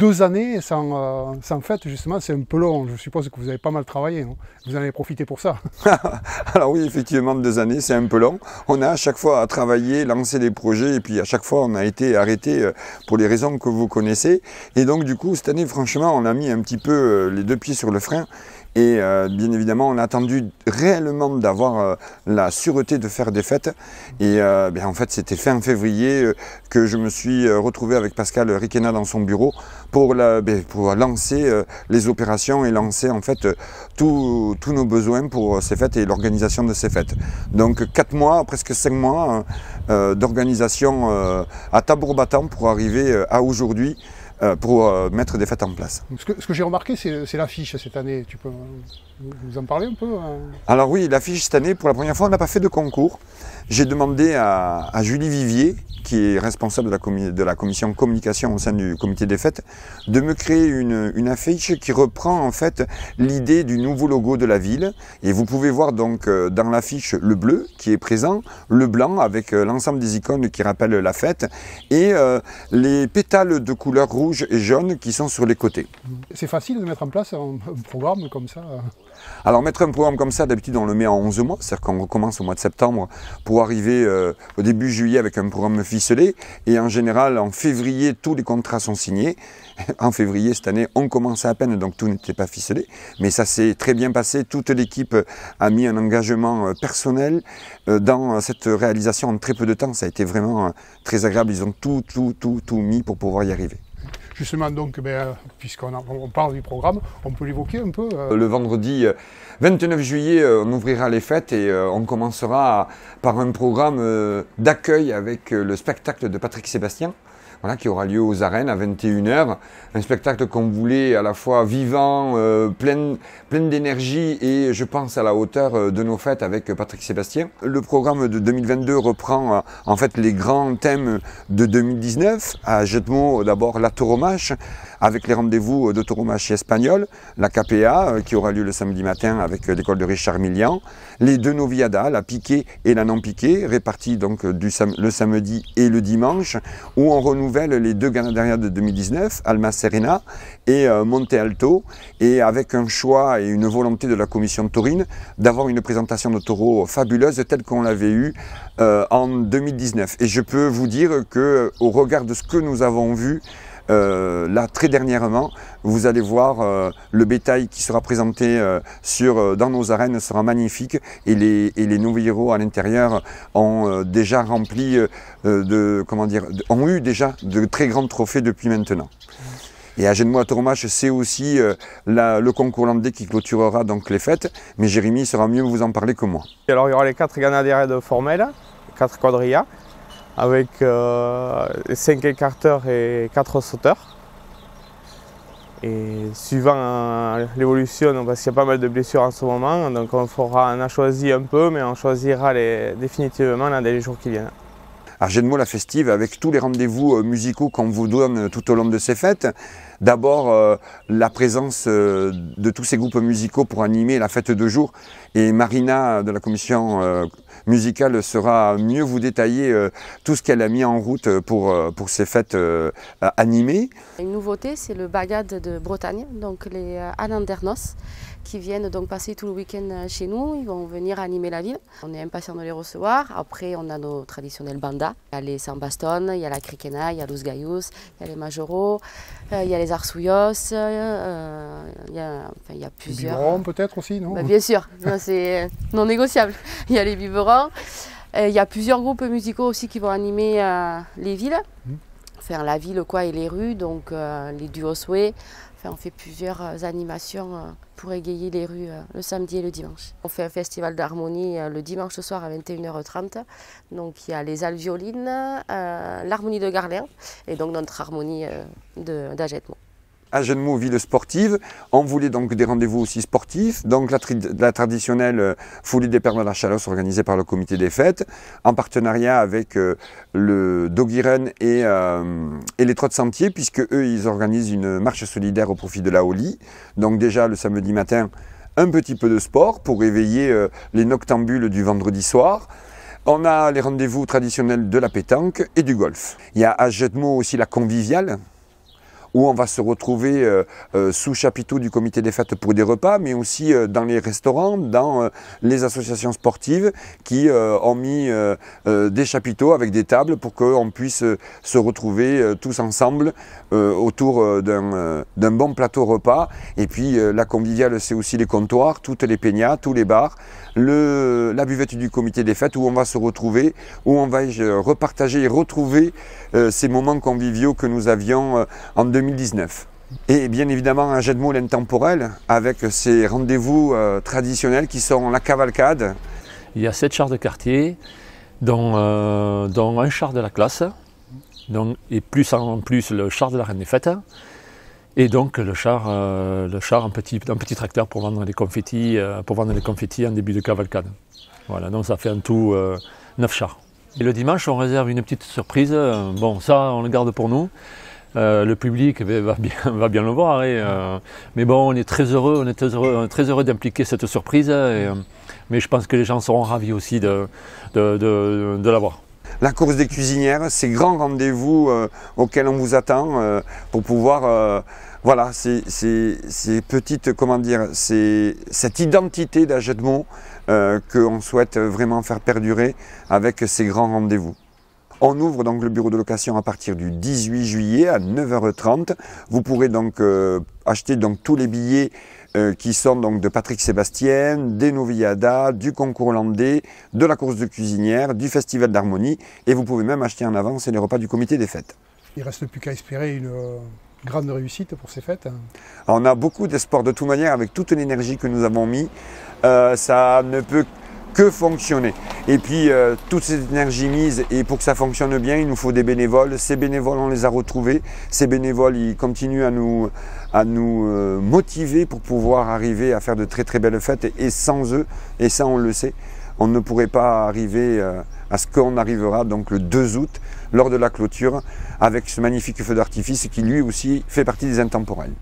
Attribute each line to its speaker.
Speaker 1: 2 années sans fête, justement, c'est un peu long. Je suppose que vous avez pas mal travaillé, non? Vous en avez profité pour ça.
Speaker 2: Alors oui, effectivement, 2 années, c'est un peu long. On a à chaque fois travaillé, lancé des projets, et puis à chaque fois, on a été arrêté pour les raisons que vous connaissez. Et donc, du coup, cette année, franchement, on a mis un petit peu les 2 pieds sur le frein. Et bien évidemment, on a attendu réellement d'avoir la sûreté de faire des fêtes. Et en fait, c'était fin février que je me suis retrouvé avec Pascal Riquena dans son bureau pour lancer les opérations et lancer en fait tous nos besoins pour ces fêtes et l'organisation de ces fêtes. Donc 4 mois, presque 5 mois d'organisation à tambour battant pour arriver à aujourd'hui. Pour mettre des fêtes en place.
Speaker 1: Ce que j'ai remarqué, c'est l'affiche cette année. Tu peux nous en parler un peu?
Speaker 2: Alors oui, l'affiche cette année, pour la première fois, on n'a pas fait de concours. J'ai demandé à Julie Vivier, qui est responsable de la commission communication au sein du comité des fêtes, de me créer une affiche qui reprend en fait l'idée du nouveau logo de la ville. Et vous pouvez voir donc dans l'affiche le bleu qui est présent, le blanc avec l'ensemble des icônes qui rappellent la fête et les pétales de couleur rouge et jaune qui sont sur les côtés.
Speaker 1: C'est facile de mettre en place un programme comme ça?
Speaker 2: Alors mettre un programme comme ça, d'habitude on le met en 11 mois, c'est-à-dire qu'on recommence au mois de septembre pour arriver au début juillet avec un programme ficelé. Et en général, en février, tous les contrats sont signés. En février, cette année, on commençait à peine, donc tout n'était pas ficelé. Mais ça s'est très bien passé. Toute l'équipe a mis un engagement personnel dans cette réalisation en très peu de temps. Ça a été vraiment très agréable. Ils ont tout mis pour pouvoir y arriver.
Speaker 1: Justement, donc, puisqu'on parle du programme, on peut l'évoquer un peu?
Speaker 2: Le vendredi 29 juillet, on ouvrira les fêtes et on commencera par un programme d'accueil avec le spectacle de Patrick Sébastien. Voilà, qui aura lieu aux arènes à 21 h. Un spectacle qu'on voulait à la fois vivant, plein d'énergie et je pense à la hauteur de nos fêtes avec Patrick Sébastien. Le programme de 2022 reprend en fait les grands thèmes de 2019. À Jetmo, d'abord la Tauromache avec les rendez-vous de Tauromache espagnole, la KPA qui aura lieu le samedi matin avec l'école de Richard Millian, les 2 noviadas, la piquée et la non piquée, réparties donc le samedi et le dimanche, où on renouvelle les 2 Ganaderias de 2019, Alma Serena et Monte Alto, et avec un choix et une volonté de la commission taurine d'avoir une présentation de taureaux fabuleuse telle qu'on l'avait eue en 2019. Et je peux vous dire qu'au regard de ce que nous avons vu, là très dernièrement, vous allez voir le bétail qui sera présenté dans nos arènes sera magnifique et les novilleros à l'intérieur ont déjà rempli ont eu déjà de très grands trophées depuis maintenant. Et à Genmo à Tauromache, c'est aussi le concours landais qui clôturera donc les fêtes, mais Jérémy saura mieux vous en parler que moi.
Speaker 3: Alors il y aura les 4 Ganaderias de Formel, 4 quadrillas, avec 5 écarteurs et 4 sauteurs. Et suivant l'évolution, parce qu'il y a pas mal de blessures en ce moment, donc on a choisi un peu, mais on choisira définitivement dans les jours qui viennent.
Speaker 2: À Genmo, la festive, avec tous les rendez-vous musicaux qu'on vous donne tout au long de ces fêtes. D'abord, la présence de tous ces groupes musicaux pour animer la fête de jour. Et Marina, de la commission musicale, saura mieux vous détailler tout ce qu'elle a mis en route pour ces fêtes animées.
Speaker 4: Une nouveauté, c'est le bagad de Bretagne, donc les Alandernos, qui viennent donc passer tout le week-end chez nous. Ils vont venir animer la ville. On est impatients de les recevoir. Après, on a nos traditionnels bandas. Il y a les Sambaston, il y a la Criquena, il y a Los Gallos, il y a les Majoros, il y a les Arsouillos, il y a plusieurs.
Speaker 1: Les biberons peut-être aussi, non?
Speaker 4: Bien sûr, c'est non négociable. Il y a les biberons. Il y a plusieurs groupes musicaux aussi qui vont animer les villes. Enfin, la ville quoi, et les rues, donc les duos sway. Enfin, on fait plusieurs animations pour égayer les rues le samedi et le dimanche. On fait un festival d'harmonie le dimanche soir à 21 h 30. Donc il y a les alviolines, l'harmonie de Garlin et donc notre harmonie d'Agetmo.
Speaker 2: À Genmo, ville sportive, on voulait donc des rendez-vous aussi sportifs, donc la traditionnelle folie des Pères de la Chalosse organisée par le comité des fêtes, en partenariat avec le Doggy Run et les Trots Sentiers, puisque eux ils organisent une marche solidaire au profit de la Holi. Donc déjà le samedi matin, un petit peu de sport pour réveiller les noctambules du vendredi soir. On a les rendez-vous traditionnels de la pétanque et du golf. Il y a à Jetmo aussi la conviviale, où on va se retrouver sous chapiteau du comité des fêtes pour des repas, mais aussi dans les restaurants, dans les associations sportives qui ont mis des chapiteaux avec des tables pour qu'on puisse se retrouver tous ensemble autour d'un bon plateau repas. Et puis la conviviale, c'est aussi les comptoirs, toutes les peñas, tous les bars, la buvette du comité des fêtes où on va se retrouver, où on va repartager et retrouver ces moments conviviaux que nous avions en 2019. Et bien évidemment un jet de mots l'intemporel avec ces rendez-vous traditionnels qui sont la cavalcade.
Speaker 5: Il y a 7 chars de quartier, dont un char de la classe, et plus en plus le char de la Reine des Fêtes. Et donc un petit tracteur pour vendre les confettis, en début de cavalcade. Voilà, donc ça fait en tout 9 chars. Et le dimanche, on réserve une petite surprise. Bon, ça, on le garde pour nous. Le public va bien le voir. Mais bon, on est très heureux d'impliquer cette surprise. Mais je pense que les gens seront ravis aussi de la voir.
Speaker 2: La course des cuisinières, ces grands rendez-vous auxquels on vous attend pour pouvoir, voilà, ces petites, cette identité d'Ajedmont qu'on souhaite vraiment faire perdurer avec ces grands rendez-vous. On ouvre donc le bureau de location à partir du 18 juillet à 9h30. Vous pourrez donc acheter donc tous les billets qui sont donc de Patrick Sébastien, des Noviadas, du concours hollandais, de la course de cuisinière, du festival d'harmonie, et vous pouvez même acheter en avance les repas du comité des fêtes.
Speaker 1: Il ne reste plus qu'à espérer une grande réussite pour ces fêtes.
Speaker 2: Alors, on a beaucoup d'espoir de toute manière avec toute l'énergie que nous avons mis. Ça ne peut que fonctionner. Et puis toute cette énergie mise, et pour que ça fonctionne bien, il nous faut des bénévoles. Ces bénévoles, on les a retrouvés. Ces bénévoles, ils continuent à nous motiver pour pouvoir arriver à faire de très très belles fêtes. Et sans eux, et ça on le sait, on ne pourrait pas arriver à ce qu'on arrivera donc le 2 août lors de la clôture avec ce magnifique feu d'artifice qui lui aussi fait partie des intemporels.